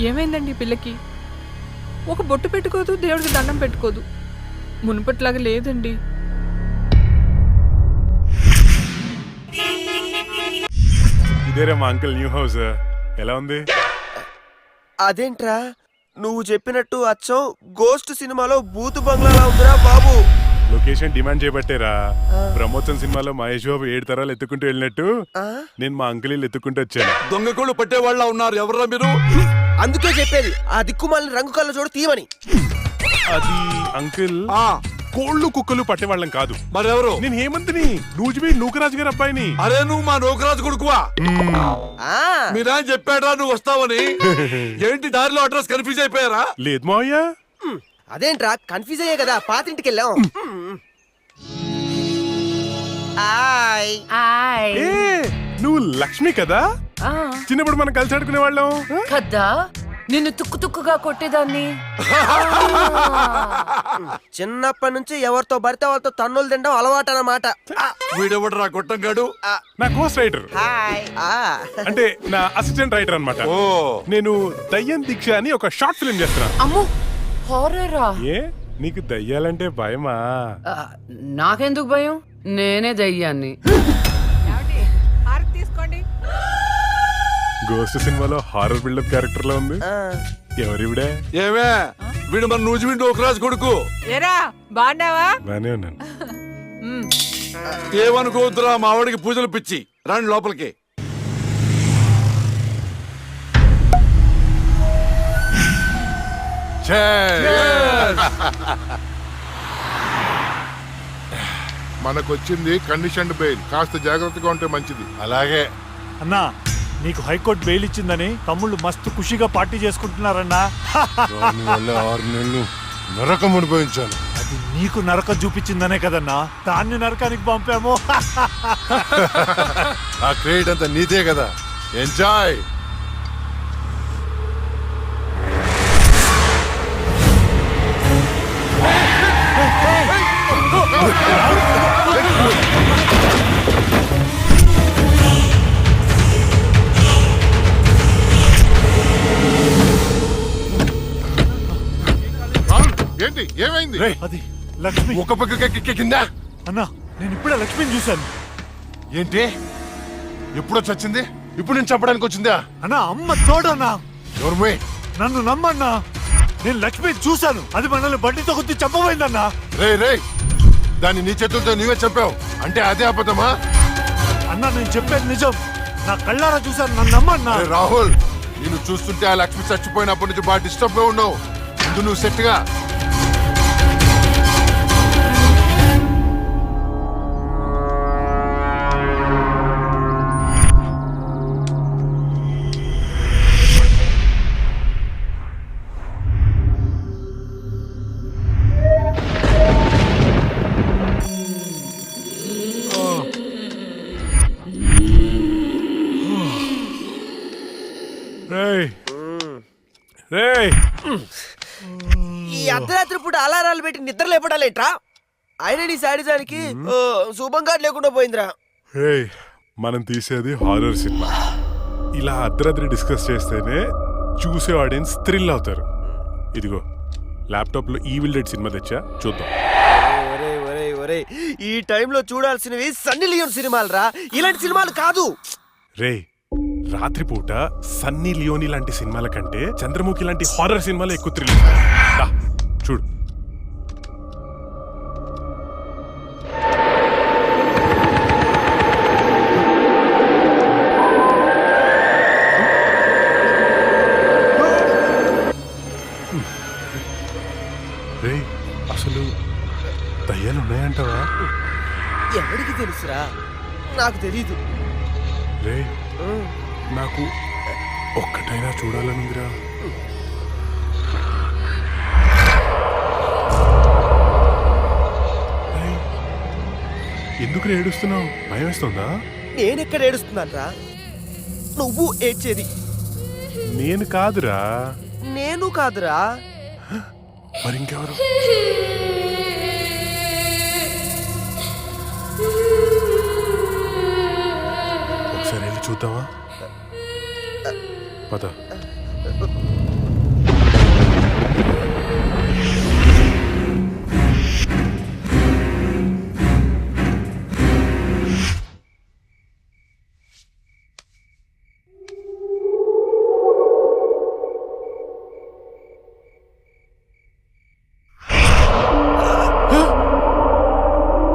ఏమైందండి ఈ పిల్లకి? ఒక బొట్టు పెట్టుకోదు, దేవుడికి దండం పెట్టుకోదు. మునుపట్లాగా లేదండి. ఇదేరా మా అంకుల్ న్యూ హౌస్. ఎలా ఉంది? అదేంట్రా నువ్వు చెప్పినట్టు అచ్చం గోస్ట్ సినిమాలో బూతు బంగ్లాలా ఉందిరా బాబు. లొకేషన్ డిమాండ్ చేయబట్టేరా. బ్రహ్మోత్సవం సినిమాలో మహేష్ బాబు 7 తరాలు ఎత్తుకుంటూ వెళ్ళినట్టు నేను మా అంకుల్ ఇల్లు ఎత్తుకుంటూ వచ్చాను. దొంగకోళ్ళు పట్టేవాళ్ళ ఉన్నారు. ఎవర్రా మీరు? అందుకే చెప్పేది ఆ దిక్కుమాలిన రంగు కళ్ళ చూడ తీయమని. అది అంకుల్ కోళ్ళు కుక్కలు పట్టేవాళ్ళం కాదు. మరెవరు? నేను హేమంత్ని, నూజివీ నూకరాజు గారి అబ్బాయిని. అరే నువ్వు మా నూకరాజు కొడుకువా? మీరా చెప్పాడా నువ్వు వస్తావని? ఏంటి దారిలో అడ్రస్ కన్ఫ్యూజ్ అయిపోయారా? లేదు మావయ్య. అదేంట్రా కన్ఫ్యూజ్ అయ్యే కదా పాతింటికి వెళ్ళాం. ఏ, నువ్వు లక్ష్మి కదా? చిన్నప్పుడు మనం కలిసి ఆడుకునే వాళ్ళం కదా. నిన్ను తుక్కు తుక్కుగా కొట్టేదాన్ని. చిన్నప్పటి నుంచి ఎవరితో పడితే వాళ్ళతో తన్నులు తినడం అలవాటు అన్నమాట. వీడెవడరా గొట్టంగాడు? నా కోస్ట్ రైటర్, అంటే నా అసిస్టెంట్ రైటర్ అన్నమాట. నేను దయ్యం దీక్ష అని ఒక షార్ట్ ఫిల్మ్ చేస్తున్నా. అమ్మో, హారరా? ఏ, నీకు దయ్యాలంటే భయమా? నాకెందుకు భయం? నేనే దయ్యాన్ని. తీసుకోండి. గోస్ట్ సినిమాలో హారర్ బిల్డప్ క్యారెక్టర్ లో ఉంది. ఎవరివిడే? ఏమే, వీడు మన నూజివీ నూకరాజు కొడుకు. ఏరా బాగున్నావా? బానే ఉన్నాను. ఏమనుకోవద్దురా, మా ఆవిడికి పూజలు పిచ్చి. రండి లోపలికి. మనకొచ్చింది కండిషన్ బెయిల్, కాస్త జాగ్రత్తగా ఉంటే మంచిది. అలాగే అన్నా, నీకు హైకోర్టు బెయిల్ ఇచ్చిందని తమ్ముళ్ళు మస్తు ఖుషిగా పార్టీ చేసుకుంటున్నారన్నా. 6 నెలలు నరకం అనుభవించాను. అది నీకు నరకం చూపించిందనే కదన్నా దాన్ని నరకానికి పంపాము. ఆ క్రెడిట్ అంతా నీదే కదా, ఎంజాయ్. ఏంటి ఏమైంది? అది లక్ష్మి. ఒక పక్క కింద. అన్నా, నేను ఇప్పుడే లక్ష్మిని చూశాను. ఏంటి ఎప్పుడో చచ్చింది? ఇప్పుడు నేను చంపడానికి వచ్చిందా? అన్నా, అమ్మ తోడన్నా. ఎవరు? నన్ను నమ్మన్నా, నేను లక్ష్మిని చూశాను. అది మనల్ని బండితో కొద్ది చంపబోయిందన్నా. రే, దాన్ని నీ చేతులతో నీవే చంపావు అంటే అదే అబద్ధమా? అన్నా, నేను చెప్పేది నిజం. నా కళ్ళారా చూశాను, నన్ను నమ్మన్నా. రాహుల్, నేను చూస్తుంటే ఆ లక్ష్మి చచ్చిపోయినప్పటి నుంచి బాగా డిస్టర్బ్ గా ఉన్నావు. ముందు నువ్వు సెట్ గా. ఈ అర్ధరాత్రి పూట అలారాలు పెట్టి నిద్ర లేపడాలేట్రా? అయినా నీ శాడిజానికి శుభంగా లేకుండా పోయిందిరా. మనం తీసేది హారర్ సినిమా. ఇలా అర్ధరాత్రి డిస్కస్ చేస్తేనే చూసే ఆడియన్స్ థ్రిల్ అవుతారు. ఇదిగో ల్యాప్టాప్ లో ఈవిల్ డెడ్ సినిమా తెచ్చా, చూద్దాం. ఈ టైంలో చూడాల్సినవి సన్నీ లియోన్ సినిమాలు రా, ఇలాంటి సినిమాలు కాదు. రే, రాత్రిపూట సన్నీ లియోని లాంటి సినిమాల కంటే చంద్రముఖి లాంటి హారర్ సినిమాలు ఎక్కువ థ్రిల్. చూడు. రే, అసలు దయ్యాలు ఉన్నాయంటావా? ఎవరికి తెలుసురా? నాకు తెలీదు. రే, నాకు ఒక్కటైనా చూడాలనుందిరా. ఎందుకు ఏడుస్తున్నావు? భయం వేస్తుందా? నేనెక్కడ ఏడుస్తున్నాను రా? నువ్వు ఏడ్చేది. నేను కాదురా. నేను కాదురా. మరి ఇంకెవరు? ఒకసారి వెళ్ళి చూద్దామా? పద.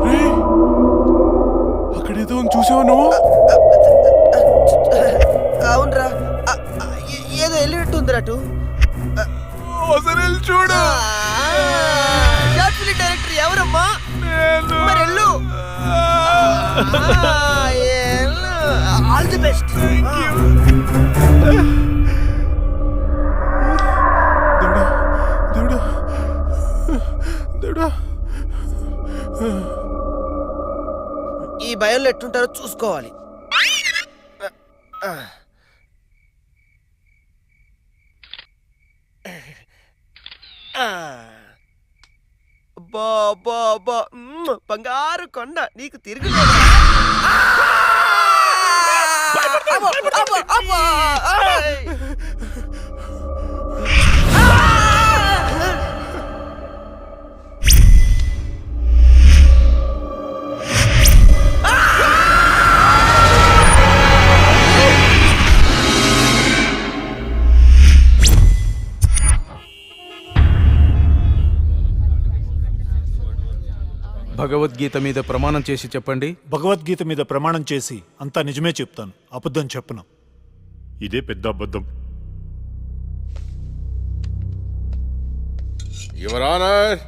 రేయ్, అక్కడేదో ఉంది, చూసావా నువ్వు? అవునరా, ఏదో వెళ్ళినట్టుంది అటు. ఒకసారి వెళ్ళి చూడు. షార్ట్ ఫిల్మ్ డైరెక్టర్ ఎవరమ్మా? మరి వెళ్ళు. All the best. దేవుడా, దేవుడా, దేవుడా. ఈ భయంలో ఎట్టుంటారో చూసుకోవాలి. అబ్బా అబ్బా అబ్బా, బంగారు కొండ నీకు తిరిగి భగవద్గీత మీద ప్రమాణం చేసి చెప్పండి. భగవద్గీత మీద ప్రమాణం చేసి అంతా నిజమే చెప్తాను, అబద్ధం చెప్పను. ఇదే పెద్ద అబద్ధం. యువర్ ఆనర్,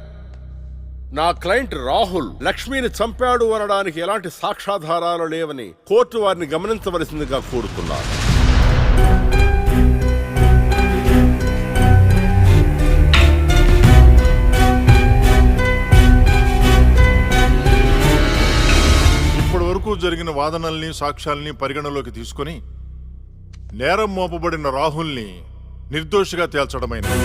నా క్లయింట్ రాహుల్ లక్ష్మిని చంపాడు అనడానికి ఎలాంటి సాక్ష్యాధారాలు లేవని కోర్టు వారిని గమనించవలసిందిగా కోరుతున్నారు. ఇప్పటి వరకు జరిగిన వాదనల్ని సాక్ష్యాల్ని పరిగణలోకి తీసుకొని నేరం మోపబడిన రాహుల్ని నిర్దోషిగా తేల్చడమైనది.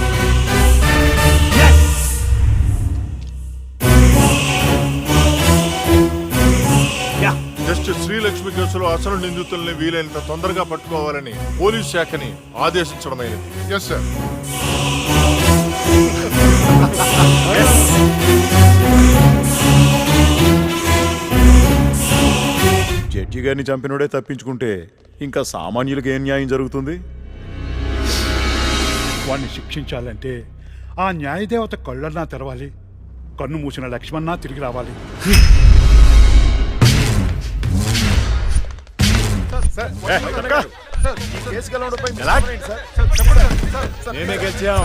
జస్టిస్ శ్రీలక్ష్మి కేసులో అసలు నిందితుల్ని వీలైనంత తొందరగా పట్టుకోవాలని పోలీస్ శాఖని ఆదేశించడమైనది. Yes sir. జడ్జి గారిని చంపినోడే తప్పించుకుంటే ఇంకా సామాన్యులకు ఏం న్యాయం జరుగుతుంది? వాణ్ణి శిక్షించాలంటే ఆ న్యాయదేవత కళ్ళన్నా తెరవాలి, కన్ను మూసిన లక్ష్మణ్ణ తిరిగి రావాలి. మేమే గెలిచాం.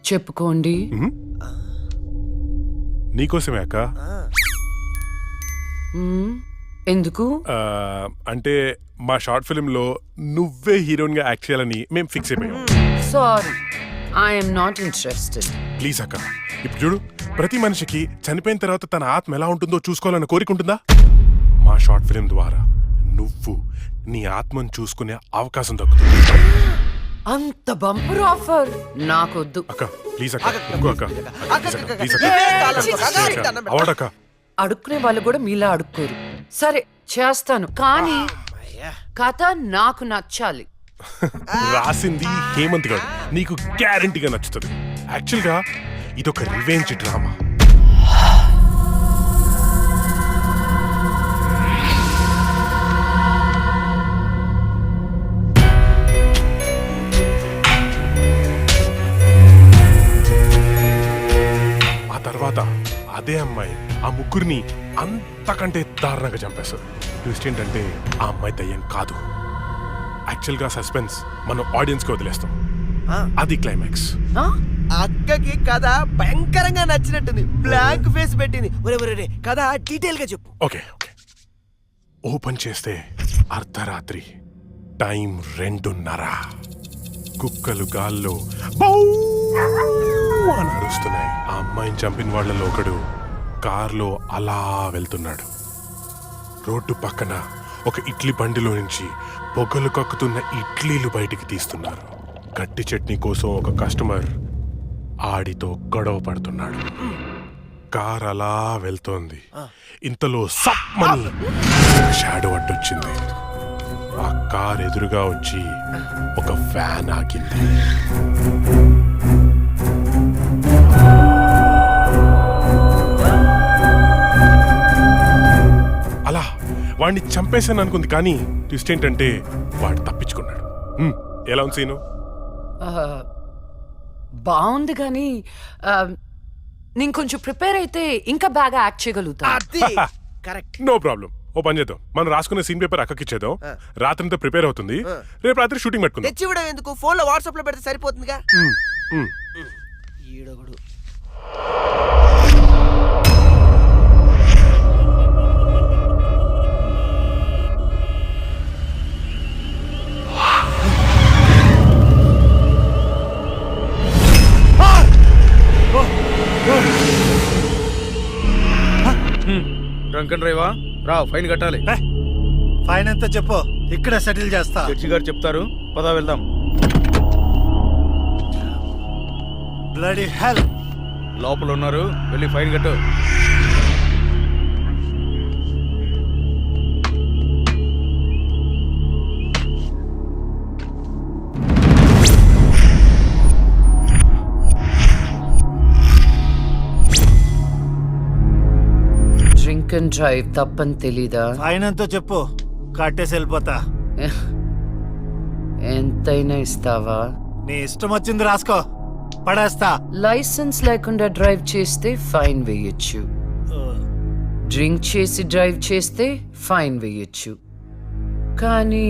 చెప్పుకోండి. నీకోసమే అక్క. ఎందుకు? అంటే మా షార్ట్ ఫిల్మ్ లో నువ్వే హీరోయిన్ గా యాక్ట్ చేయాలని మేము ఫిక్స్ అయిపోయాం. Sorry, I'm not interested. Please అక్క, ఇప్పుడు చూడు, ప్రతి మనిషికి చనిపోయిన తర్వాత తన ఆత్మ ఎలా ఉంటుందో చూసుకోవాలన్న కోరిక ఉంటుందా? మా షార్ట్ ఫిల్మ్ ద్వారా నువ్వు నీ ఆత్మను చూసుకునే అవకాశం దక్కుతుంది. అంత బంపర్ ఆఫర్ నాకొద్దు. అక్క ప్లీజ్ అక్క, ఇంకో అక్క, ప్లీజ్ అక్క, అవడక్క. అడుక్కునే వాళ్ళు కూడా మీలా అడుక్కోరు. సరే చేస్తాను, కానీ కథ నాకు నచ్చాలి. రాసింది హేమంత్ గారు, నీకు గ్యారంటీగా నచ్చుతుంది. యాక్చువల్ గా ఇదొక రివెంజ్ డ్రామా. ఆ తర్వాత అదే అమ్మాయి ఆ ముగ్గురిని అంతకంటే దారుణంగా చంపేస్తారు. ట్విస్ట్ ఏంటంటే ఆ అమ్మాయి దయ్యం కాదు. యాక్చువల్ గా సస్పెన్స్ మనం ఆడియన్స్ కి వదిలేస్తాం. అది క్లైమాక్స్. అక్కకి కథ భయంకరంగా నచ్చినట్టుంది, బ్లాంక్ ఫేస్ పెట్టింది. ఒరే కథ డీటెయిల్ గా చెప్పు. ఓకే ఓకే, ఓపెన్ చేస్తే అర్ధరాత్రి, టైం 2:30. కుక్కలు గాల్లో బౌ అని అరుస్తున్నాయి. ఆ అమ్మాయిని చంపిన వాళ్ళలో ఒకడు కార్లో అలా వెళ్తున్నాడు. రోడ్డు పక్కన ఒక ఇడ్లీ బండిలో నుంచి పొగలు కక్కుతున్న ఇడ్లీలు బయటికి తీస్తున్నారు. గట్టి చట్నీ కోసం ఒక కస్టమర్ ఆడితో గొడవ పడుతున్నాడు. కార్ అలా వెళ్తోంది. ఇంతలో సప్మని షాడో అడ్డొచ్చింది. ఆ కార్ ఎదురుగా వచ్చి ఒక వ్యాన్ ఆగింది. అలా వాడిని చంపేశాను అనుకుంది, కానీ ట్విస్ట్ ఏంటంటే వాడు తప్పించుకున్నాడు. ఎలా ఉంది సీను? బాగుంది కానీ నేను కొంచెం ప్రిపేర్ అయితే ఇంకా బాగా యాక్ట్ చేయగలుగుతా. అది కరెక్ట్. No problem. ఓ పని చేద్దాం, మనం రాసుకున్న సీన్ పేపర్ అక్కకి ఇచ్చేద్దాం. రాత్రంతా ప్రిపేర్ అవుతుంది, రేపు రాత్రి షూటింగ్ పెట్టుకుందాం. తెచ్చి ఇవ్వడం ఎందుకు, ఫోన్ లో వాట్సాప్ లో పెడితే సరిపోతుందిగా. ఈడొకడు. Drunk and డ్రైవా? రా, ఫైన్ కట్టాలి. ఫైన్ ఎంత చెప్పు, ఇక్కడ సెటిల్ చేస్తా. జడ్జి గారు చెప్తారు, పదా వెళ్దాం. Bloody hell. లోపల ఉన్నారు, వెళ్ళి ఫైన్ కట్టు. డ్రింక్ అండ్ డ్రైవ్ తప్పని తెలీదా? ఫైన్ ఎంతో చెప్పు, కట్టేసి వెళ్ళిపోతా. ఎంతైనా ఇస్తావా? నీ ఇష్టం వచ్చింది రాసుకో, పడేస్తా. లైసెన్స్ లేకుండా డ్రైవ్ చేస్తే ఫైన్ వేయొచ్చు, డ్రింక్ చేసి డ్రైవ్ చేస్తే ఫైన్ వేయొచ్చు, కానీ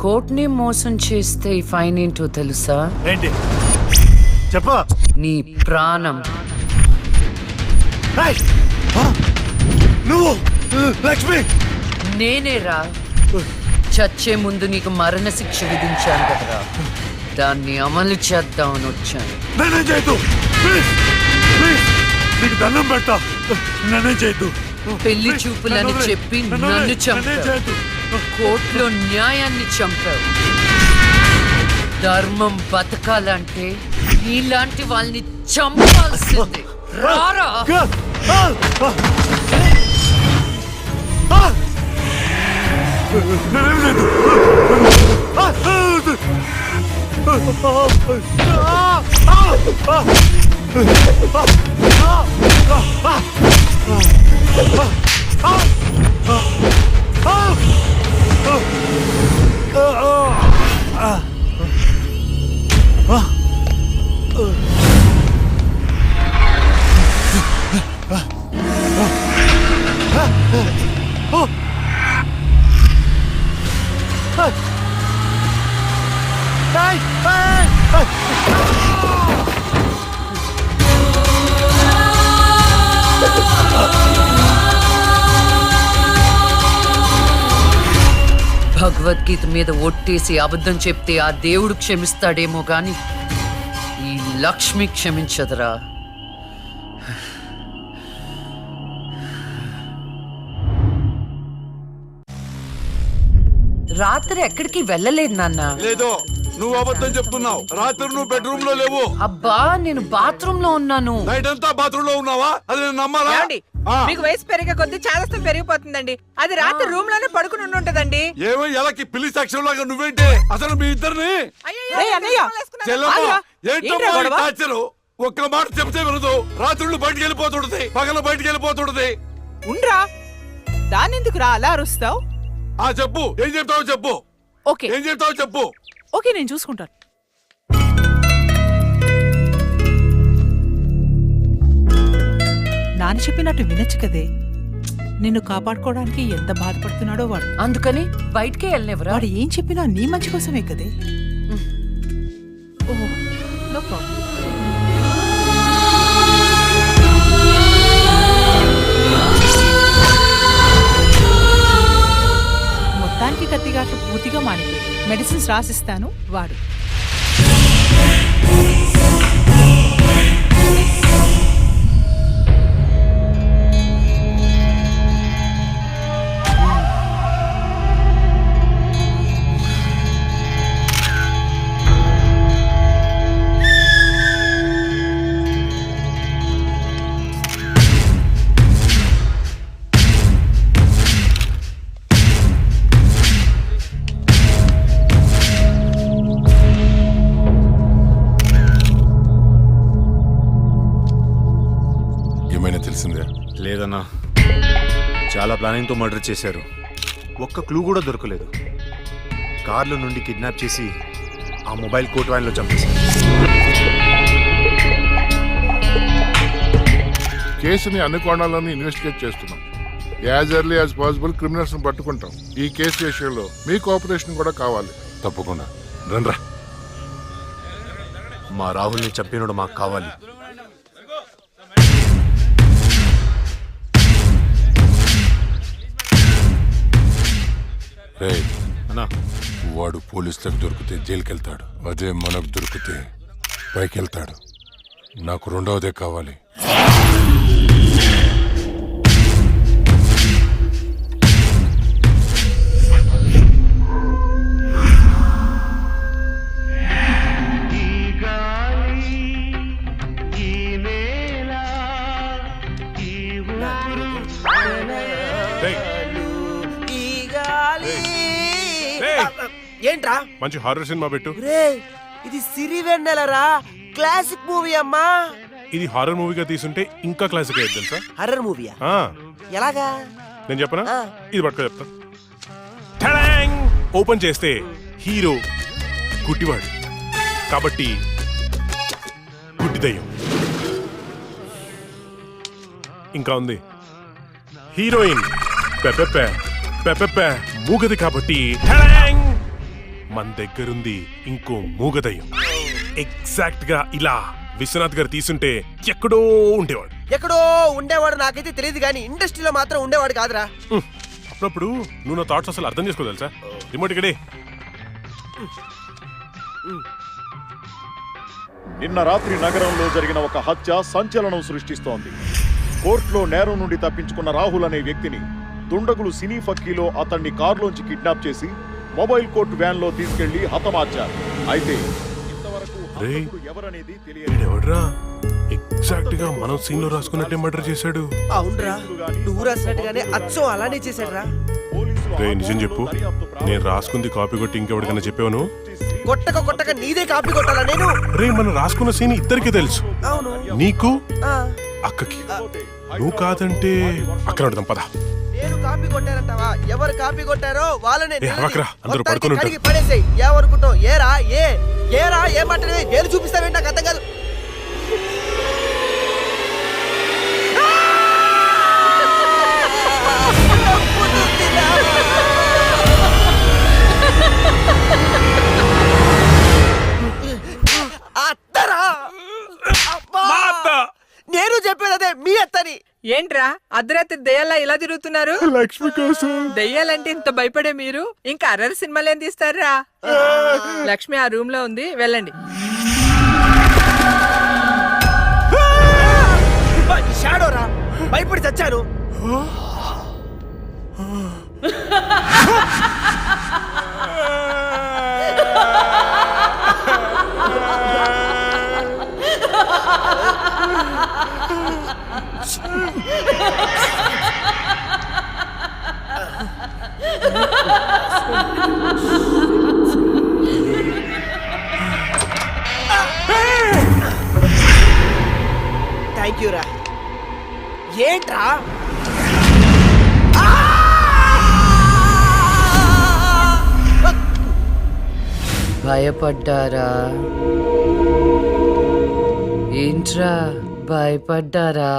కోర్టుని మోసం చేస్తే ఈ ఫైన్ ఏంటో తెలుసా? ఏంటి చెప్పు. నీ ప్రాణం. ఏయ్! నువ్వు లక్ష్మి. నేనేరా చచ్చే ముందు నీకు మరణ శిక్ష విధించాను కదరా, దాన్ని అమలు చేద్దామని వచ్చాను. నేనేం చేయొద్దు, ప్లీజ్ ప్లీజ్, నీకు దండం పెడతా, నేనేం చేయొద్దు. పెళ్లి చూపులని చెప్పి నన్ను చంపావు, కోర్టులో న్యాయాన్ని చంపావు. ధర్మం బతకాలంటే నీలాంటి వాళ్ళని చంపాల్సిందే. రారా. భగవద్గీత మీద ఒట్టేసి అబద్ధం చెప్తే ఆ దేవుడు క్షమిస్తాడేమో గాని ఈ లక్ష్మి క్షమించదురా. రాత్రి ఎక్కడికి వెళ్ళలేదు నాన్న. లేదు, నువ్వు అబద్ధం చెప్తున్నావు. రాత్రి నువ్వు బెడ్రూమ్ లో లేవు. అబ్బా, నేను బాత్రూమ్ లో ఉన్నాను. నైట్ అంతా బాత్రూమ్ లో ఉన్నావా? అది నేను నమ్మాలా? మీకు వయసు పెరిగే కొద్ది చాదస్తం పెరిగిపోతుందండి. అది రాత్రి రూమ్ లోనే పడుకుని ఉంటదండి. ఏమో ఎలాకి పిల్లి సాక్ష్యం లాగా నువ్వేంటి అసలు మీ ఇద్దరిని? టార్చరు ఒక్క మాట చెప్తే వినదు. రాత్రులు బయటికి వెళ్ళిపోతుంటది, పగల బయటికి వెళ్ళిపోతుంటది. ఉండ్రా, దాని ఎందుకు రా అలా అరుస్తావు? చెప్పు, ఏం చెప్తావు చెప్పు. ఓకే, ఏం చెప్తావు చెప్పు. ఓకే, నేను చూసుకుంటాను. నాన్న చెప్పినట్టు వినొచ్చు కదే. నిన్ను కాపాడుకోవడానికి ఎంత బాధపడుతున్నాడో వాడు. అందుకని బయటికే వెళ్ళనివ్వరా? వాడు ఏం చెప్పినా నీ మంచి కోసమే కదే. ఓహో, నో ప్రాబ్లం. మొత్తానికి కత్తిగాట్లు పూర్తిగా మానిపోయి మెడిసిన్స్ రాసిస్తాను, వాడు. ఏమైనా తెలిసిందే? లేదన్నా, చాలా ప్లానింగ్తో మర్డర్ చేశారు. ఒక్క క్లూ కూడా దొరకలేదు. కార్లో నుండి కిడ్నాప్ చేసి ఆ మొబైల్ కోట్ వ్యాన్లో చంపేశారు. కేసుని అన్ని కోణాలను ఇన్వెస్టిగేట్ చేస్తున్నాం. As early as possible criminals పట్టుకుంటాం. ఈ కేసు విషయంలో మీ కోఆపరేషన్ కూడా కావాలి. తప్పకుండా రండ్రా. మా రాహుల్ని చంపినోడు మాకు కావాలి. రేయ్, అన్నా, వాడు పోలీసులకు దొరికితే జైలుకి వెళ్తాడు. అదే మనకు దొరికితే పైకి వెళ్తాడు. నాకు రెండవదే కావాలి. రేయ్, ఈ గాలి. రేయ్. ఏంట్రా? మంచి హారర్ సినిమా పెట్టు. రే, ఇది సిరివెన్నెలరా, క్లాసిక్ మూవీ అమ్మా. ఇది హారర్ మూవీగా తీసుంటే ఇంకా క్లాసిక్ అయ్యేది తెలుసా? హర్రర్ మూవీయా? ఆ, ఎలాగా? నేను చెప్పనా? ఆ. ఇది పట్టుకో చెప్తా. ఠడాంగ్! ఓపెన్ చేస్తే హీరో గుడ్డివాడు కాబట్టి గుడ్డి దయ్యం. ఇంకా ఉంది హీరోయిన్ పెపెపె పెపెపె మూగది కాబట్టి ఠడాంగ్! మన దగ్గరుంది ఇంకో మూగదయ్యం. ఎగ్జాక్ట్ గా ఇలా విశ్వనాథ్ గారు తీసుంటే ఎక్కడో ఉండేవాడు. ఎక్కడో ఉండేవాడు నాకైతే తెలియదు కానీ ఇండస్ట్రీలో మాత్రం ఉండేవాడు కాదురా. అప్పుడప్పుడు నువ్వు నా థాట్స్ అసలు అర్థం చేసుకో తెలుసా? రిమోట్ ఇక్కడే. నిన్న రాత్రి నగరంలో జరిగిన ఒక హత్య సంచలనం సృష్టిస్తోంది. కోర్టులో నేరం నుండి తప్పించుకున్న రాహుల్ అనే వ్యక్తిని దుండగులు సినీ ఫక్కీలో అతన్ని కారులోంచి కిడ్నాప్ చేసి మొబైల్ కోర్టు వ్యాన్లో తీసుకెళ్లి హతమార్చారు. అయితే ఇంతవరకు హంతకుడు ఎవరనేది తెలియదు. ఎవడ్రా ఎగ్జాక్ట్ గా మనం సీన్ లో రాసుకున్నట్టే మర్డర్ చేశాడు. అవునరా, నువ్వు రాసినట్టుగానే అచ్చం అలానే చేశాడురా. రే, నిజం చెప్పు, నేను రాసుకుంది కాపీ కొట్టి ఇంకెవరికైనా చెప్పాను? కొట్టక కొట్టక నీదే కాపీ కొట్టాలా నేను? రే, మనం రాసుకున్న సీన్ ఇద్దరికి తెలుసు. అవును. నీకు ఆ, అక్కకి. నువ్వు కాదంటే అక్కడ అడదాం పద. నేను కాపీ కొట్టారంటావా? ఎవరు కాపీ కొట్టారో వాళ్ళనే ఏ, అరవకురా, అందరూ పడుకొని ఉంటారు. పడేసేయ్. ఏమనుకుంటావు? ఏరా ఏ మాట్లాడమే వేలు చూపిస్తావేంటి? నాకు అర్థం కాదు. అత్తరా? అబ్బా! నేను చెప్పేది అదే, మీ అత్తని. ఏంట్రా అర్ధరాత్రి దెయ్యాలా ఇలా తిరుగుతున్నారు? లక్ష్మి కోసం. దెయ్యాలంటే ఇంత భయపడే మీరు ఇంకా అర్రర్ సినిమాలు ఏం తీస్తారా? లక్ష్మి ఆ రూమ్ లో ఉంది, వెళ్ళండి. షాడోరా, భయపడి చచ్చాను. థ్యాంక్ యూ రా. ఏంట్రా? భయపడ్డారా? ఏంట్రా భయపడ్డారా?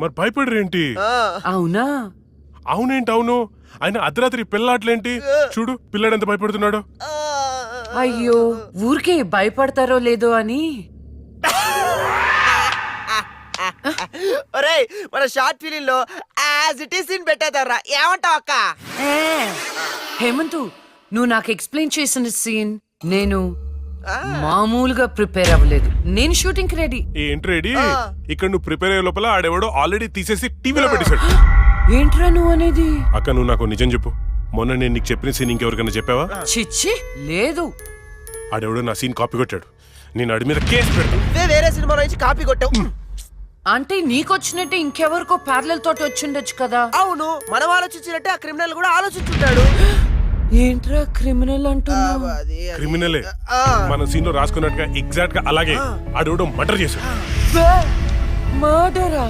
మరి భయపడరేంటి? అవునా? అవునేంటి అవును? ఆయన అర్ధరాత్రి పిల్లాట్లేంటి? చూడు పిల్లాడు ఎంత భయపడుతున్నాడు. అయ్యో, ఊరికే భయపడతారో లేదో అని. ఒరేయ్, మన షార్ట్ ఫిలిం లో యాజ్ ఇట్ ఈస్ సీన్ పెట్టేదారా, ఏమంటావు అక్క? హేమంతు, నువ్వు నాకు ఎక్స్ప్లెయిన్ చేసిన సీన్ నేను మామూలుగా ప్రిపేర్ అవ్వలేదు. నేను షూటింగ్ కి రెడీ. ఏంటి రెడీ? ఇక్కడ నువ్వు ప్రిపేర్ అయ్యే లోపల ఆడెవడో ఆల్రెడీ తీసేసి టీవీలో పెట్టేశాడు. ఏంట్రా నువ్వు అనేది? అక్క, నువ్వు నాకు నిజం చెప్పు, మొన్న నేను నీకు చెప్పిన సీన్ ఇంకెవరికైనా చెప్పావా? చిచ్చి లేదు. ఆడెవడో నా సీన్ కాపీ కొట్టాడు. నేను ఆడి మీద కేసు పెడతాను. వేరే సినిమా నుంచి కాపీ కొట్టావు. అంటే నీకొచ్చినట్టే ఇంకెవరికో ప్యారలల్ తోటి వచ్చిండొచ్చు కదా. అవును, మనం ఆలోచించినట్టే ఆ క్రిమినల్ కూడా ఆలోచించుంటాడు. ఏంట్రా క్రిమినల్ అంటున్నావు? క్రిమినలే మన సీన్ లో రాసుకున్నట్టుగా ఎగ్జాక్ట్ గా అలాగే ఆడెవడో మర్డర్ చేశాడు. మర్డరా?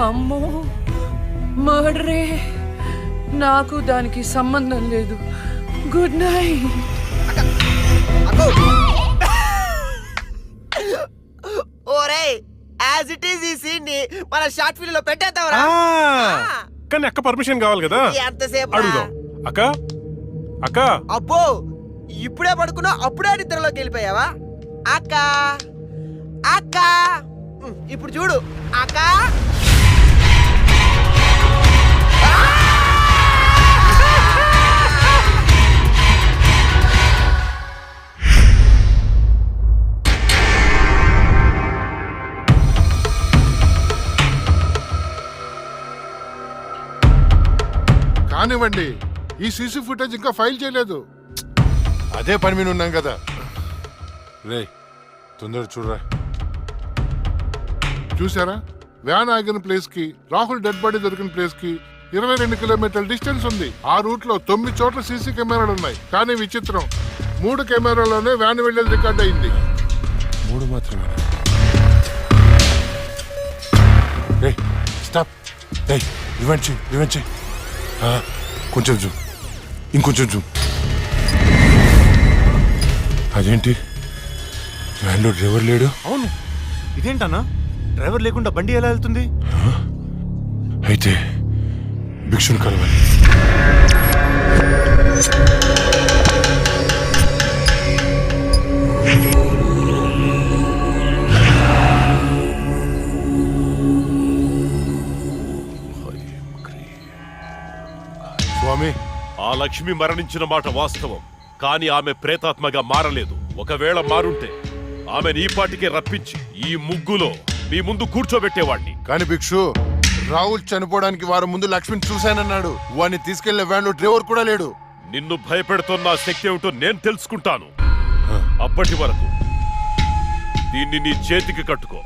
అమ్మో మర్డరే, నాకు దానికి సంబంధం లేదు. Good night. ఓరే యాజ్ ఇట్ ఈస్ ఈ సీన్ ని మన షార్ట్ ఫిల్మ్ లో పెట్టేద్దాంరా. కానీ అక్క పర్మిషన్ కావాలి కదా, ఎంతసేపు అడుగుదాం. అక్క అక్క అబ్బో ఇప్పుడే పడుకున్నా అప్పుడే నిద్రలోకి వెళ్ళిపోయావా? అక్క అక్క ఇప్పుడు చూడు అక్క. కానివ్వండి, ఈ సీసీ ఫుటేజ్ ఇంకా ఫైల్ చేయలేదు. అదే పని మీద ఉన్నాం కదా. రే తొందర చూడరా. చూసారా, వ్యాన్ ఆగిన ప్లేస్ కి రాహుల్ డెడ్ బాడీ దొరికిన ప్లేస్ కి 22 కిలోమీటర్ల డిస్టెన్స్ ఉంది. ఆ రూట్ లో 9 చోట్ల సీసీ కెమెరాలు ఉన్నాయి. కానీ విచిత్రం, 3 కెమెరాలోనే వ్యాన్ వెళ్ళేది రికార్డ్ అయింది. 3 మాత్రమే. రే స్టాప్. రే రివెంజ్ కొంచెం జూమ్, ఇంకొంచెం జూమ్. అదేంటి వ్యాన్లో డ్రైవర్ లేడు? అవును, ఇదేంటన్నా డ్రైవర్ లేకుండా బండి ఎలా వెళ్తుంది? అయితే భిక్షుని కలవాలి. స్వామి, ఆ లక్ష్మి మరణించిన మాట వాస్తవం, కానీ ఆమె ప్రేతాత్మగా మారలేదు. ఒకవేళ మారుంటే ఆమె ఈ పాటికే రప్పించి ఈ ముగ్గులో మీ ముందు కూర్చోబెట్టేవాణ్ణి. కానీ భిక్షు, రాహుల్ చనిపోవడానికి వారం ముందు లక్ష్మిని చూశానన్నాడు. వాడిని తీసుకెళ్లిన వ్యాన్లో డ్రైవర్ కూడా లేడు. నిన్ను భయపెడుతున్న శక్తి ఏమిటో నేను తెలుసుకుంటాను. అప్పటి వరకు దీన్ని నీ చేతికి కట్టుకో.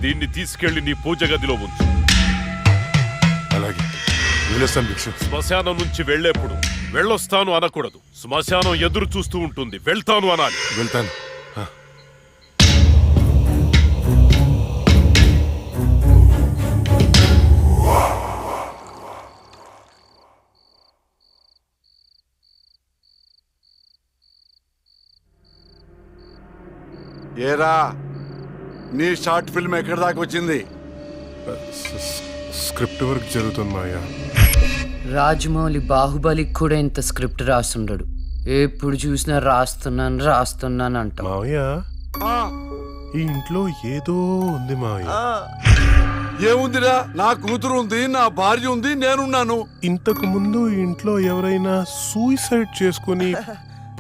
దీన్ని తీసుకెళ్లి నీ పూజ గదిలో ఉంచు. అలాగే వెళ్ళొస్తాను భిక్షు. శ్మశానం నుంచి వెళ్లేప్పుడు వెళ్ళొస్తాను అనకూడదు. శ్మశానం ఎదురు చూస్తూ ఉంటుంది, వెళ్తాను అనాలి. వెళ్తాను. ఏరా, నీ షార్ట్ ఫిల్మ్ ఎక్కడి దాకా వచ్చింది? స్క్రిప్ట్ వర్క్ జరుగుతుంది మాయా. రాజమౌళి బాహుబలికి కూడా ఇంత స్క్రిప్ట్ రాస్తుండడు. ఎప్పుడు చూసినా రాస్తున్నాను అంట. మావయ్య, ఈ ఇంట్లో ఏదో ఉంది మావయ్య. ఏముందిరా, నా కూతురు ఉంది, నా భార్య ఉంది, నేనున్నాను. ఇంతకు ముందు ఈ ఇంట్లో ఎవరైనా సూసైడ్ చేసుకుని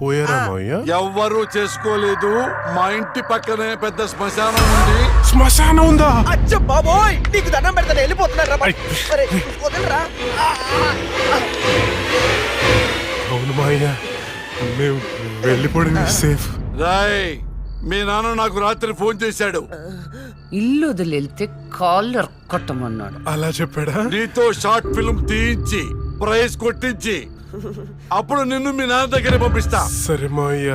పోయారా మావయ్య? ఎవ్వరూ చేసుకోలేదు. మా ఇంటి పక్కనే పెద్ద శ్మశానం ఉంది. శ్మశానం ఉందా? అచ్చ బాబోయ్, నీకు దండం పెడతాను, వెళ్ళిపోతున్నారా? వదలరా. అవును మావయ్య, మేము వెళ్ళిపోవడం సేఫ్. రాయ్, మీ నాన్న నాకు రాత్రి ఫోన్ చేశాడు. ఇల్లు వదిలేళ్తే కాళ్ళు కొట్టమన్నాడు. అలా చెప్పాడా? నీతో షార్ట్ ఫిల్మ్ తీయించి ప్రైజ్ కొట్టించి అప్పుడు నిన్ను మీ నాన్న దగ్గర పంపిస్తా. సరే మావయ్య,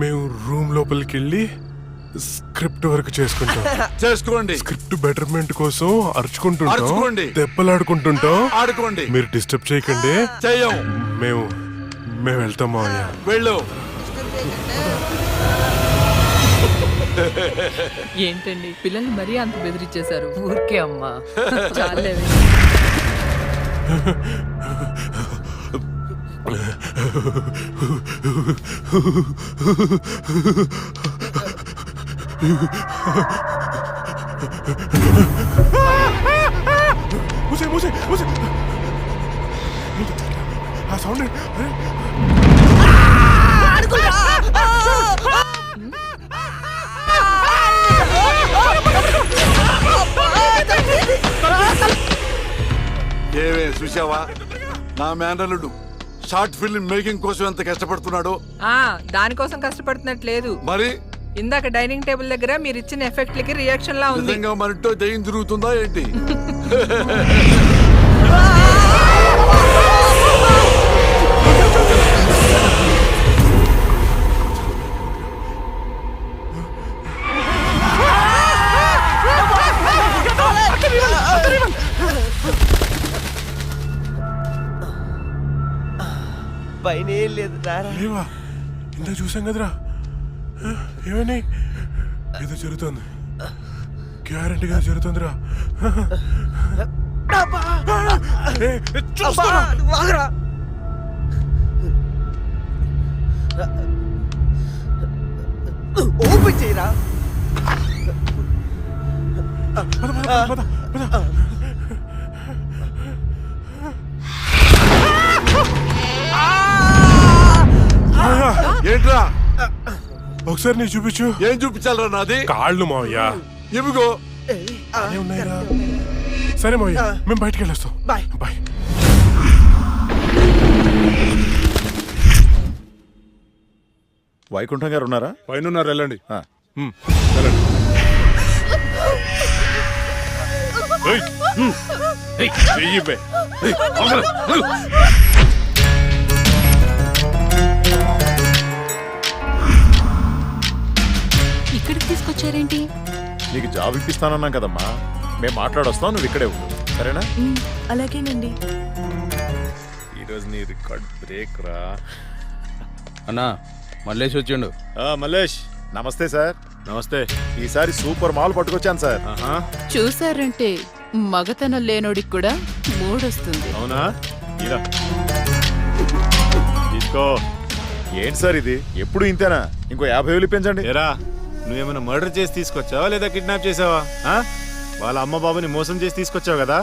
మేము రూమ్ లోపలికి వెళ్ళి స్క్రిప్ట్ వర్క్ చేసుకుంటాం. చేసుకోండి. స్క్రిప్ట్ బెటర్మెంట్ కోసం అరుచుకుంటుంటాం, అరుచుకోండి. దెబ్బలాడుకుంటుంటాం. ఆడుకోండి. మీరు డిస్టర్బ్ చేయకండి. చెయ్యం. మేము వెళ్తాం మావయ్య. వెళ్ళు. ఏంటండి పిల్లల్ని మరీ అంత బెదిరించేశారు? ఊరికే అమ్మా. చాలే. ఆ సౌండ్ ఏవే చూసావా, నా మేనల్లుడు షార్ట్ ఫిల్మ్ మేకింగ్ కోసం ఎంత కష్టపడుతున్నాడో. దానికోసం కష్టపడుతున్నట్లేదు. మరి ఇందాక డైనింగ్ టేబుల్ దగ్గర మీరు ఇచ్చిన ఎఫెక్ట్లకి రియాక్షన్ లా ఉంది. నిజంగా మరింటో దయ్యం తిరుగుతుందా ఏంటి? పైన ఏం లేదు రారా. లేవా ఇంత చూసాం కదరా. ఏమని ఏదో జరుగుతుంది, గ్యారంటీగా జరుగుతుందిరా. అబ్బా! అబ్బా, నువ్వు ఆగరా. ఓపెన్ చేయరా. ఏంట్రా ఒకసారి నీ చూపించు. ఏం చూపించాలరా నాది? కాళ్ళు మావయ్యా. ఇవిగో అదే ఉన్నాయిరా. సరే మావయ్య, మేము బయటికి వెళ్ళొస్తాం. బాయ్. బాయ్. వైకుంఠం గారు ఉన్నారా? పైన ఉన్నారు, వెళ్ళండి. వెళ్ళండి. ఇక్కడికి తీసుకొచ్చారేంటి? నీకు జాబ్ ఇప్పిస్తానన్నాం కదమ్మా, మేము మాట్లాడొస్తాం, నువ్వు ఇక్కడే ఉండు, సరేనా? అలాగేనండి. ఈరోజు నీ రికార్డ్ బ్రేక్ రా. అన్నా మల్లేష్ వచ్చిండు. మల్లేష్ నమస్తే సార్. నమస్తే. ఈసారి సూపర్ మాల్ పట్టుకొచ్చాను సార్. చూసారంటే మగతనం లేనోడికి కూడా మూడొస్తుంది. అవునా? ఇలా తీసుకో. ఏంటి సార్ ఇది, ఎప్పుడు ఇంతేనా? ఇంకో 50,000 పెంచండి. ఏరా, నువ్వేమైనా మర్డర్ చేసి తీసుకొచ్చావా లేదా కిడ్నాప్ చేసావా? వాళ్ళ అమ్మ బాబుని మోసం చేసి తీసుకొచ్చావు కదా,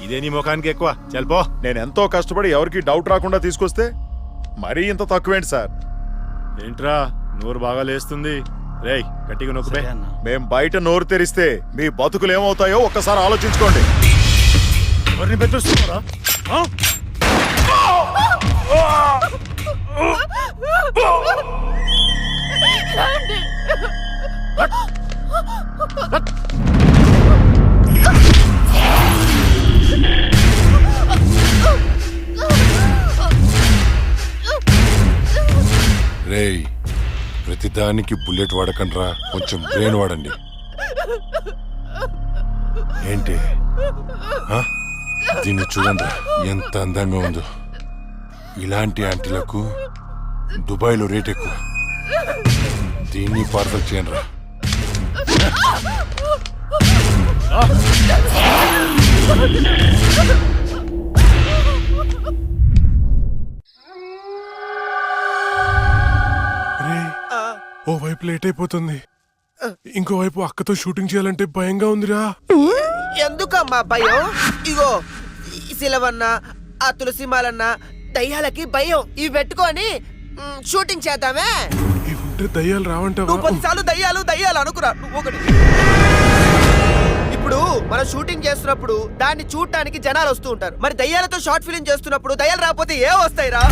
ఇదే నీ ముఖానికి ఎక్కువ. చల్పో. నేను ఎంతో కష్టపడి ఎవరికి డౌట్ రాకుండా తీసుకొస్తే మరీ ఇంత తక్కువేంటి సార్? ఏంట్రా నోరు బాగా లేస్తుంది? రేయ్ గట్టిగా నొక్కుపే. మేం బయట నోరు తెరిస్తే మీ బతుకులు ఏమవుతాయో ఒక్కసారి ఆలోచించుకోండి. ఎవరిని బెదిరిస్తున్నారా? రేయ్, ప్రతిదానికి బుల్లెట్ వాడకండ్రా, కొంచెం బ్రెయిన్ వాడండి. ఏంటి దీన్ని చూడండి, ఎంత అందంగా ఉందో. ఇలాంటి ఆంటీలకు దుబాయ్లో రేట్ ఎక్కువ. దీన్ని పార్సల్ చేయండి రా. ఓ వైపు లేట్ అయిపోతుంది, ఇంకోవైపు అక్కతో షూటింగ్ చేయాలంటే భయంగా ఉందిరా. ఎందుకమ్మా భయం? ఇగో ఈ సిలవన్న, ఆ తులసిమాలన్న దయ్యాలకి భయం. ఇవి పెట్టుకొని షూటింగ్ చేద్దామే. ఇవుంటే దయ్యాలు రావంటావా? నువ్వు 10 సార్లు దయ్యాలు దయ్యాలు అనుకురా. నువ్వు ఒకటి. ఇప్పుడు మనం షూటింగ్ చేస్తున్నప్పుడు దాన్ని చూడటానికి జనాలు వస్తూ ఉంటారు. మరి దయ్యాలతో షార్ట్ ఫిల్మ్ చేస్తున్నప్పుడు దయ్యాలు రాకపోతే ఏ వస్తాయిరా?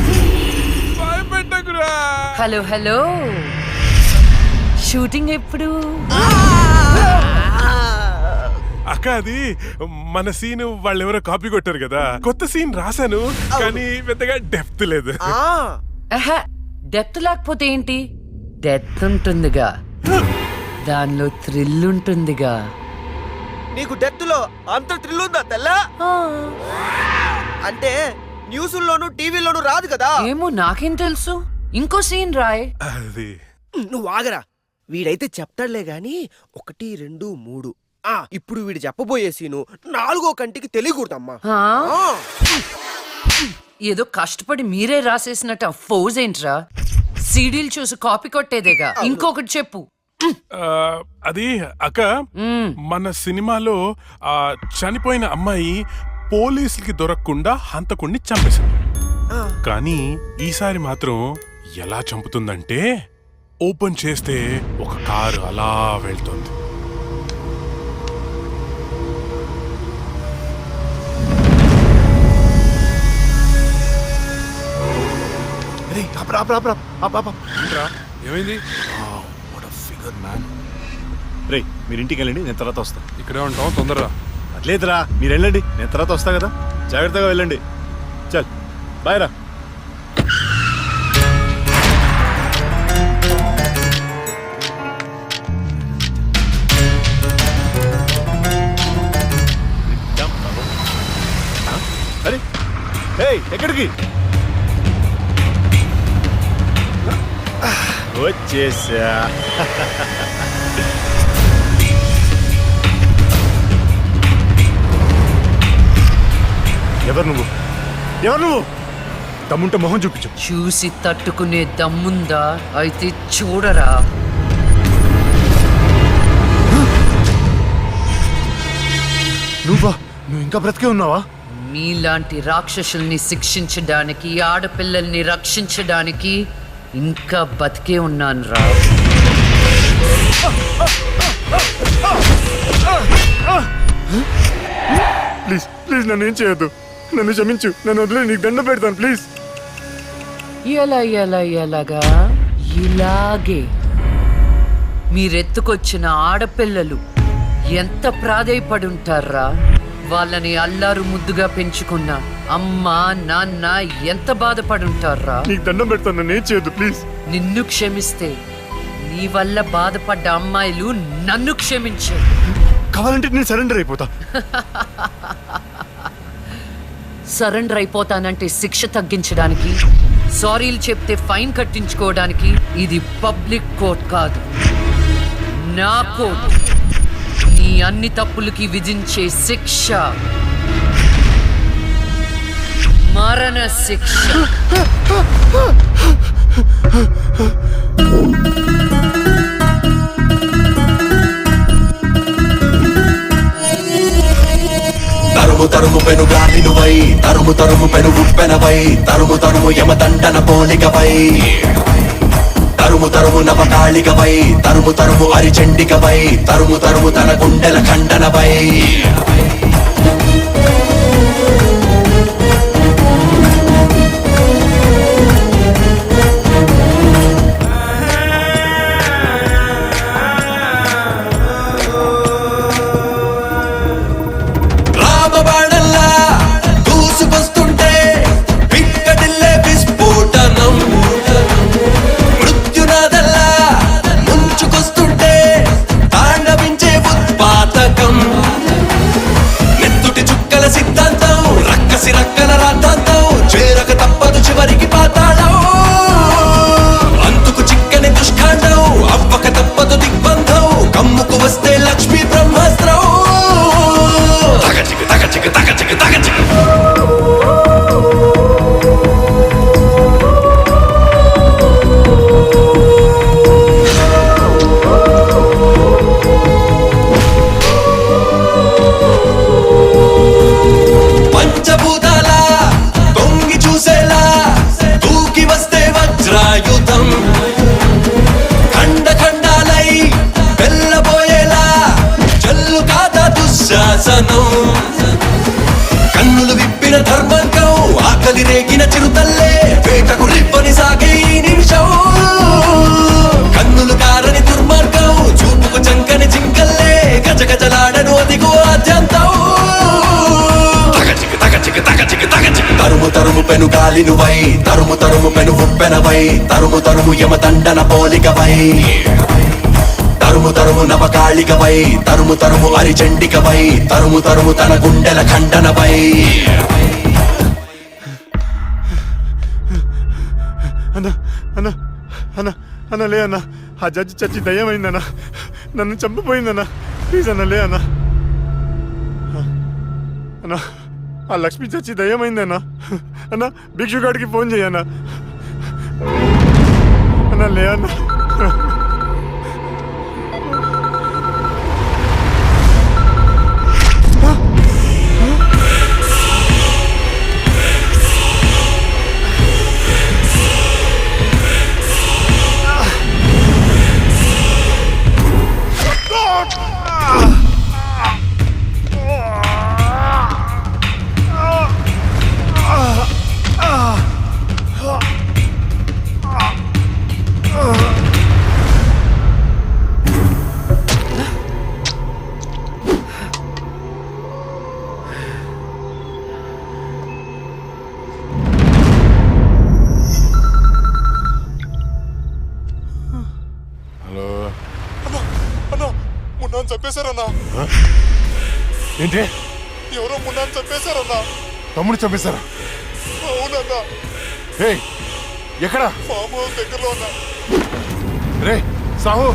హలో హలో, షూటింగ్ ఎప్పుడు? అక్క అది మన సీన్ వాళ్ళు ఎవరో కాపీ కొట్టారు కదా, కొత్త సీన్ రాశాను కానీ పెద్దగా డెప్త్ లేదు. డెప్త్ లేకపోతే ఏంటి, డెత్ ఉంటుందిగా, దానిలో థ్రిల్ ఉంటుందిగా. నీకు డెత్ లో అంత థ్రిల్ ఉందా తెల్లా? అంటే న్యూస్లోను టీవీలోను రాదు కదా. ఏమో నాకేం తెలుసు, ఇంకో సీన్ రాయ్. అది నువ్వు ఆగరా, వీడైతే చెప్తాడులే గాని 1, 2, 3. ఇప్పుడు వీడు చెప్పబోయే సీను 4వ కంటికి తెలియకూడదమ్మా. ఏదో కష్టపడి మీరే రాసేసినట్టు ఆ ఫోజ్ ఏంట్రా? సీడీలు చూసి కాపీ కొట్టేదేగా. ఇంకొకటి చెప్పు. అది అక్క, మన సినిమాలో చనిపోయిన అమ్మాయి పోలీసులకి దొరకకుండా హంతకుణ్ణి చంపేసింది. కానీ ఈసారి మాత్రం ఎలా చంపుతుందంటే, ఓపెన్ చేస్తే ఒక కారు అలా వెళ్తుంది. ఏమైంది? రే మీరు ఇంటికి వెళ్ళండి, నేను తర్వాత వస్తా. ఇక్కడే ఉంటాం, తొందరరా. అట్లేదురా, మీరు వెళ్ళండి, నేను తర్వాత వస్తా కదా. జాగ్రత్తగా వెళ్ళండి. చల్ బాయ్ రా. అరే ఎక్కడికి? వచ్చేసా. ఎవరు నువ్వు? ఎవరు నువ్వు? దమ్ముంటే మొహం చూపించు. చూసి తట్టుకునే దమ్ముందా? అయితే చూడరా. నువ్వు ఇంకా బ్రతికే ఉన్నావా? మీలాంటి రాక్షసుల్ని శిక్షించడానికి, ఆడపిల్లల్ని రక్షించడానికి ఇంకా బతికే ఉన్నాను రా. ప్లీజ్ ప్లీజ్ నన్ను ఏం చేయొద్దు. నన్ను క్షమించు. నన్ను వదిలే, నీకు దండం పెడతాను ప్లీజ్. ఎలాగా? ఇలాగే మీరెత్తుకొచ్చిన ఆడపిల్లలు ఎంత ప్రాధేయపడుంటారా. వాళ్ళని అల్లారు ముద్దుగా పెంచుకున్న అమ్మ నాన్న ఎంత బాధపడుంటారా. నీకు దండం పెడతాను, నన్ను ఏం చేయొద్దు ప్లీజ్. నిన్ను క్షమిస్తే నీ వల్ల బాధపడ్డ అమ్మాయిలు నన్ను క్షమించే. కావాలంటే నేను సరెండర్ అయిపోతా. సరెండర్ అయిపోతానంటే శిక్ష తగ్గించడానికి, సారీలు చెప్తే ఫైన్ కట్టించుకోవడానికి. ఇది పబ్లిక్ కోర్ట్ కాదు, నా కోర్ట్. నీ అన్ని తప్పులకి విధించే శిక్ష మరణ శిక్ష. తరుము తరుము పెను గాలినువై, తరుము తరుము పెను ఉప్పెనవై, తరుము తరుము యమదండన పోలికవై, తరుము తరుము నవకాళికవై, తరుము తరుము అరిచండికవై, తరుము తరుము తన గుండెల ఖండనవై. రామబాణల్లా దూసుకొస్తుంటే పిక్కడిల్లే విస్ఫోటనం, మృత్యునాదల్లా ముంచుకొస్తుంటే తాండవించే ఉత్పాతకం. నెత్తుటి చుక్కల సిద్ధాంతం, రక్కసి రక్కల రాద్ధాంతం, చేరక తప్పదు చివరికి పాతాళం. అంతుకు చిక్కని దుష్కాండం, అవ్వక తప్పదు దిగ్బంధం, కమ్ముకు వస్తే లక్ష్మీ బ్రహ్మాస్త్రం. తగచిక తగచిక తగచిక తగచిక. పంచభూతాల తొంగి చూసేలా దూకి వస్తే వజ్రాయుధం, ఖండ ఖండాలై వెళ్ళబోయేలా జల్లు కాదా దుశ్శాసనం. కన్నులు విప్పిన ధర్మాంకం, ఆకలి రేగిన చిరుతల్లే వేటకు రిప్పని సాగే ఈ నిమిషం. కన్నులు కారని దుర్మార్గం, చూపుకు చంకని జింకల్లే గజగజలాడను అదిగో ఆద్యంతం. తగచిక తగచిక తగచిక తగచిక. తరుము తరుము పెను గాలినువై, తరుము తరుము పెను ఉప్పెనవై, తరుము తరుము యమదండన పోలికవై, తరుము తరుము నవకాళికవై, తరుము తరుము అరిచండికవై, తరుము తరుము తన గుండెల ఖండనవై. అన్నా అన్నా అన్నా అన్న లే అన్న, ఆ జడ్జి చచ్చి దయ్యమైందన్నా, నన్ను చంపిపోయిందన్నా. ప్లీజ్ అన్న లే అన్న. అన్నా ఆ లక్ష్మి చచ్చి దయ్యమైందన్నా. అన్న భిక్షుగాడికి ఫోన్ చేయన్నా. అన్న లే అన్న. చంపేశారన్నా. ఏంటి? ఎవరో మున్నాను చంపేశారన్నా. తమ్ముడు చంపేశారా? అవునన్నా. ఎక్కడ? ఫామ్ హౌస్ దగ్గరలో ఉన్నా. రే సాహు,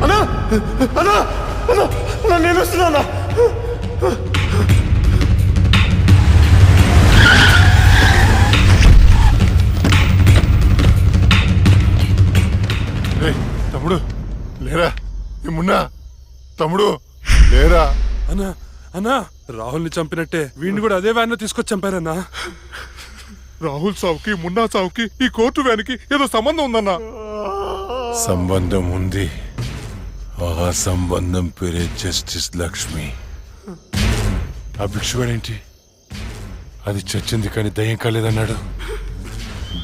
అన్నా అన్నా అన్నా అన్నా నేను వస్తున్నా. తమ్ముడు లేరా? ఏమున్నా తమ్ముడు లేరా? అన్నా అన్నా రాహుల్ని చంపినట్టే వీడిని కూడా అదే వ్యాన్ లో తీసుకొచ్చి చంపారన్నా. రాహుల్ సావుకి మున్నా సావుకి ఈ కోర్టు వ్యానికి ఏదో సంబంధం ఉందన్నా. సంబంధం ఉంది. ఆ సంబంధం పేరే జస్టిస్ లక్ష్మి. ఆ భిక్షుగాడేంటి? అది చచ్చింది కానీ దయ్యం కాలేదన్నాడు.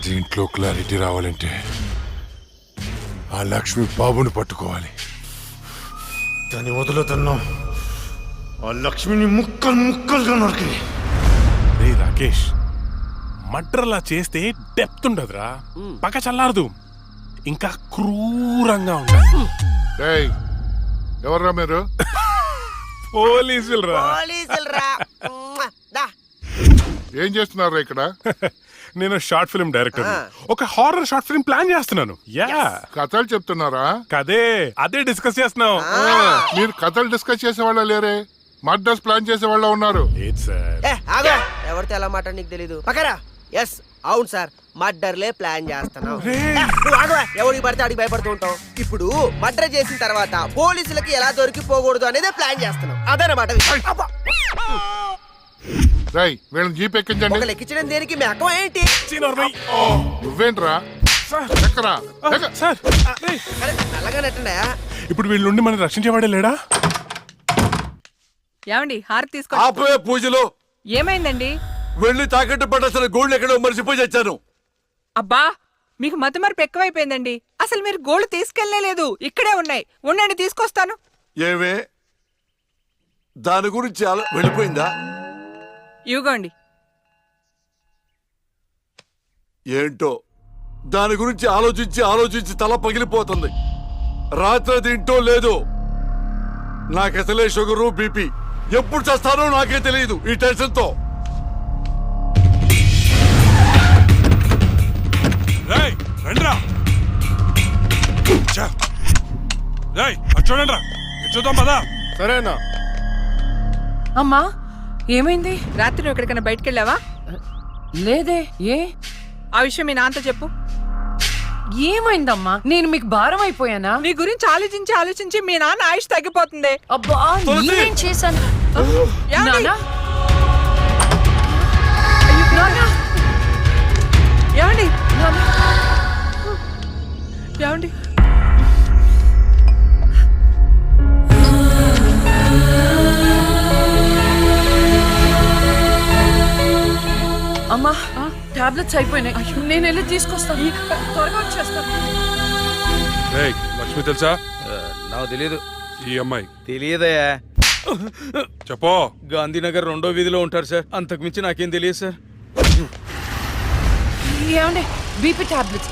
దీంట్లో క్లారిటీ రావాలంటే ఆ లక్ష్మి బాబుని పట్టుకోవాలి. దాన్ని వదులుతున్నాం. ఆ లక్ష్మిని ముక్కలు ముక్కలుగా నరికి. రే రాకేష్, మర్డర్లా చేస్తే డెప్త్ ఉండదురా, పక్క చల్లారదు, ఇంకా క్రూరంగా ఉండాలి. ఎవర్రా మీరు? పోలీసులు రా. ఏం చేస్తున్నారా ఇక్కడ? నేను షార్ట్ ఫిల్మ్ డైరెక్టర్. ఒక హారర్ షార్ట్ ఫిల్మ్ ప్లాన్ చేస్తున్నాను. యా, కథలు చెప్తున్నారా? కదే, అదే డిస్కస్ చేస్తున్నాం. మీరు కథలు డిస్కస్ చేసే వాళ్ళ లేరే, మర్డర్స్ ప్లాన్ చేసే వాళ్ళ ఉన్నారు. ఎవరితో ఎలా మాట నీకు తెలీదు. పక్కరా. ఎస్ అవును సార్, మర్డర్లే ప్లాన్ చేస్తున్నాం. ఎవరికి పడితే అడిగి భయపడుతూ ఉంటాం. ఇప్పుడు మర్డర్ చేసిన తర్వాత పోలీసులకి ఎలా దొరికిపోకూడదు అనేది ప్లాన్ చేస్తున్నాం. అదనమాట. రై వీళ్ళని జీప్ ఎక్కించండి. లెక్కించడం దేనికి? మెక్కం ఏంటి? నువ్వేంట్రా? నల్లగా నెట్టండా? ఇప్పుడు వీళ్ళ నుండి మనం రక్షించేవాడే లేడా? ఏమండి హారతి తీసుకో. ఆపే పూజలు. ఏమైందండి? వెళ్ళి తాకట్టు పట్టాల్సిన గోల్డ్ ఎక్కడో మర్చిపోయి వచ్చాను. అబ్బా, మీకు మతిమరుపు ఎక్కువైపోయిందండి. అసలు మీరు గోల్డ్ తీసుకెళ్లలేదు, ఇక్కడే ఉన్నాయి. ఉండండి తీసుకొస్తాను. ఏమే దాని గురించి వెళ్ళిపోయిందా? ఇవ్వండి. ఏంటో దాని గురించి ఆలోచించి ఆలోచించి తల పగిలిపోతుంది. రాత్రి తింటో లేదు. నాకసలే షుగరు బీపీ. ఎప్పుడు చేస్తానో నాకే తెలియదు ఈ టెన్షన్ తో. చూడండి రా, చూద్దాం పదా. సరేనా? అమ్మా ఏమైంది? రాత్రి నువ్వు ఎక్కడికైనా బయటికి వెళ్ళావా? లేదే. ఏ? ఆ విషయం మీ నాన్నతో చెప్పు. ఏమైందమ్మా? నేను మీకు భారం అయిపోయానా? నీ గురించి ఆలోచించి ఆలోచించి మీ నాన్న ఆయుష్ తగ్గిపోతుంది. అబ్బా, నేనేం చేశాను? ఏమండి? ఏమండి? ఏమండి? అమ్మా టాబ్లెట్స్ అయిపోయినాయి. నేను వెళ్ళి తీసుకొస్తాను. త్వరగా వచ్చేస్తాను. లక్ష్మి తెలుసా? నాకు తెలియదు. ఈ అమ్మాయి తెలియదయా. చెప్పో. గాంధీనగర్ 2వ వీధిలో ఉంటారు సార్. అంతకు మించి నాకేం తెలియదు సార్. ఏమండి బీపీ టాబ్లెట్స్